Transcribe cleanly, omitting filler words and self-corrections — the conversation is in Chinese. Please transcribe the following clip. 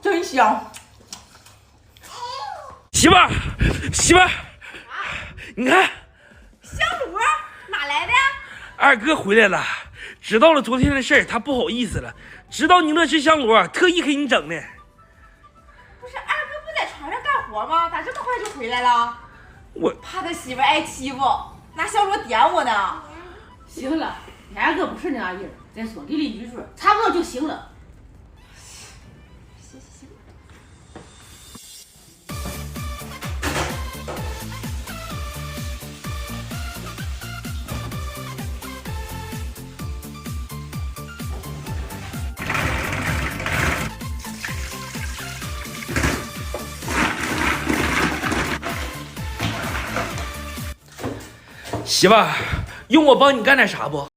真香。媳妇儿，媳妇儿，你看，香炉哪来的？二哥回来了，知道了昨天的事儿，他不好意思了。知道你乐吃香炉，特意给你整的。不是二哥不在船上干活吗？咋这么快就回来了？我怕他媳妇挨欺负，拿香炉点我呢。行了，你二哥不是那样人，再说给邻居说，差不多就行了。行。媳妇儿，用我帮你干点啥不？